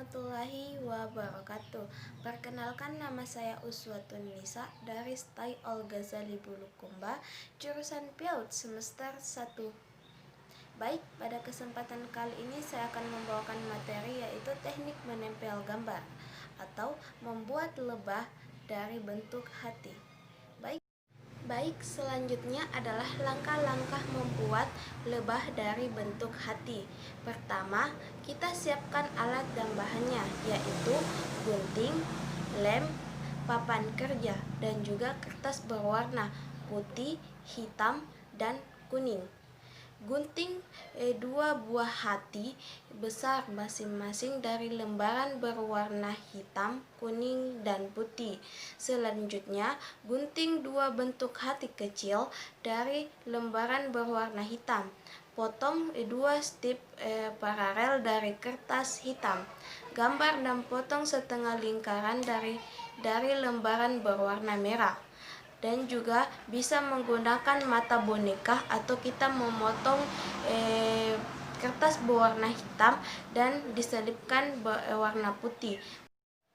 warahmatullahi wabarakatuh. Perkenalkan, nama saya Uswatun Nisa dari STAI Al-Ghazali Bulukumba, jurusan PIAUD semester 1. Baik, pada kesempatan kali ini saya akan membawakan materi yaitu teknik menempel gambar atau membuat lebah dari bentuk hati. Baik, selanjutnya adalah langkah-langkah membuat lebah dari bentuk hati. Pertama, kita siapkan alat dan bahannya, yaitu gunting, lem, papan kerja, dan juga kertas berwarna putih, hitam, dan kuning. Gunting 2 buah hati besar masing-masing dari lembaran berwarna hitam, kuning, dan putih. Selanjutnya, gunting 2 bentuk hati kecil dari lembaran berwarna hitam. Potong 2 strip paralel dari kertas hitam. Gambar dan potong setengah lingkaran dari lembaran berwarna merah. Dan juga bisa menggunakan mata boneka atau kita memotong kertas berwarna hitam dan diselipkan warna putih.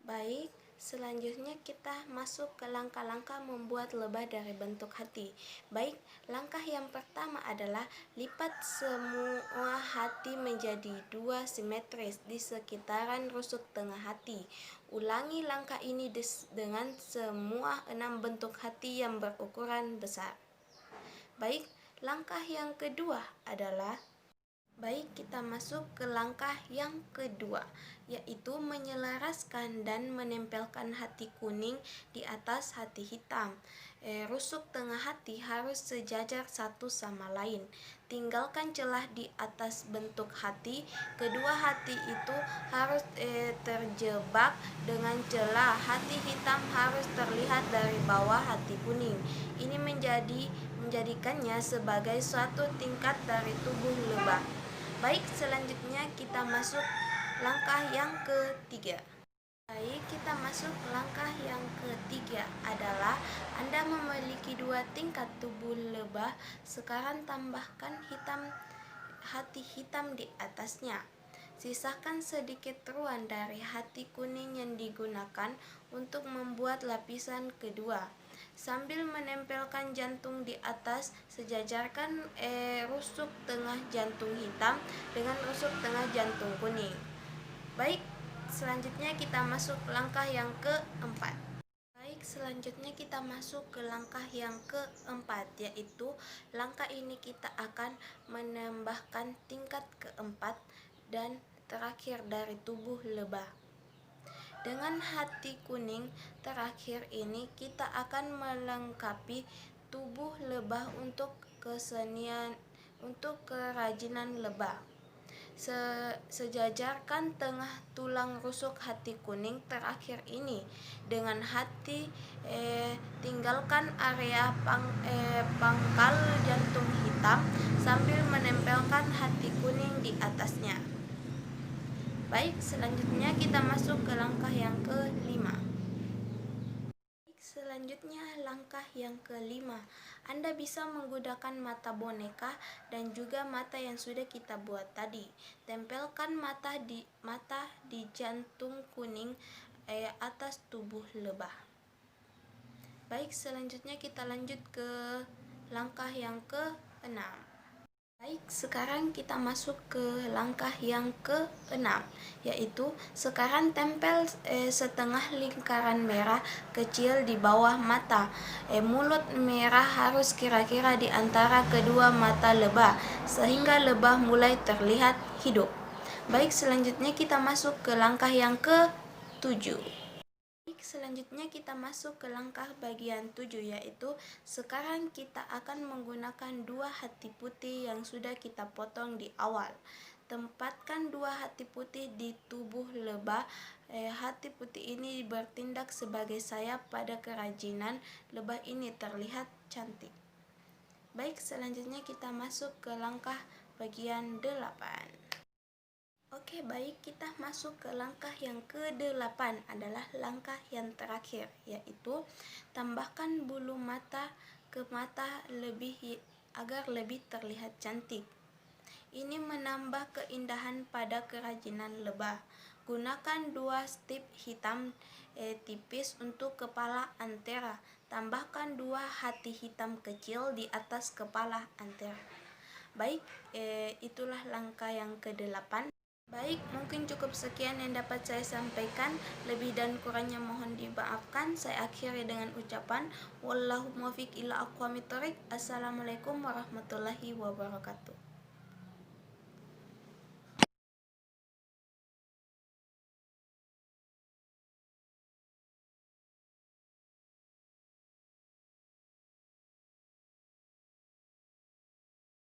Baik, selanjutnya kita masuk ke langkah-langkah membuat lebah dari bentuk hati. Baik, langkah yang pertama adalah lipat semua hati menjadi 2 simetris di sekitaran rusuk tengah hati. Ulangi langkah ini dengan semua 6 bentuk hati yang berukuran besar. Baik, langkah yang kedua adalah kita masuk ke langkah yang kedua, yaitu menyelaraskan dan menempelkan hati kuning di atas hati hitam. Rusuk tengah hati harus sejajar satu sama lain. Tinggalkan celah di atas bentuk hati. Kedua hati itu harus terjebak dengan celah. Hati hitam harus terlihat dari bawah hati kuning. Ini menjadikannya sebagai suatu tingkat dari tubuh lebah. Baik, selanjutnya kita masuk langkah yang ketiga. Baik, kita masuk langkah yang ketiga adalah Anda memiliki 2 tingkat tubuh lebah. Sekarang tambahkan hati hitam di atasnya. Sisakan sedikit ruang dari hati kuning yang digunakan untuk membuat lapisan kedua. Sambil menempelkan jantung di atas, sejajarkan rusuk tengah jantung hitam dengan rusuk tengah jantung kuning. Baik, selanjutnya kita masuk ke langkah yang keempat. Selanjutnya kita masuk ke langkah yang keempat, yaitu langkah ini kita akan menambahkan tingkat keempat dan terakhir dari tubuh lebah. Dengan hati kuning terakhir ini kita akan melengkapi tubuh lebah untuk kerajinan lebah. Sejajarkan tengah tulang rusuk hati kuning terakhir ini dengan hati, tinggalkan area pangkal jantung hitam sambil menempelkan hati kuning di atasnya. Baik, selanjutnya kita masuk ke langkah yang kelima. Selanjutnya langkah yang kelima, Anda bisa menggunakan mata boneka dan juga mata yang sudah kita buat tadi. Tempelkan mata di jantung kuning atas tubuh lebah. Baik, selanjutnya kita lanjut ke langkah yang keenam. Baik, sekarang kita masuk ke langkah yang keenam, yaitu sekarang tempel setengah lingkaran merah kecil di bawah mata. Mulut merah harus kira-kira di antara kedua mata lebah, sehingga lebah mulai terlihat hidup. Baik, selanjutnya kita masuk ke langkah yang ketujuh. Selanjutnya kita masuk ke langkah bagian 7, yaitu sekarang kita akan menggunakan 2 hati putih yang sudah kita potong di awal. Tempatkan 2 hati putih di tubuh lebah. Hati putih ini bertindak sebagai sayap pada kerajinan lebah ini terlihat cantik. Baik, selanjutnya kita masuk ke langkah bagian 8. Oke, baik, kita masuk ke langkah yang ke-8 adalah langkah yang terakhir, yaitu tambahkan bulu mata ke mata agar lebih terlihat cantik. Ini menambah keindahan pada kerajinan lebah. Gunakan 2 strip hitam tipis untuk kepala antera. Tambahkan 2 hati hitam kecil di atas kepala antera. Baik, itulah langkah yang ke-8. Baik, mungkin cukup sekian yang dapat saya sampaikan. Lebih dan kurangnya mohon dimaafkan. Saya akhiri dengan ucapan wallahu muwaffiq ila aqwamit thoriq. Assalamualaikum warahmatullahi wabarakatuh.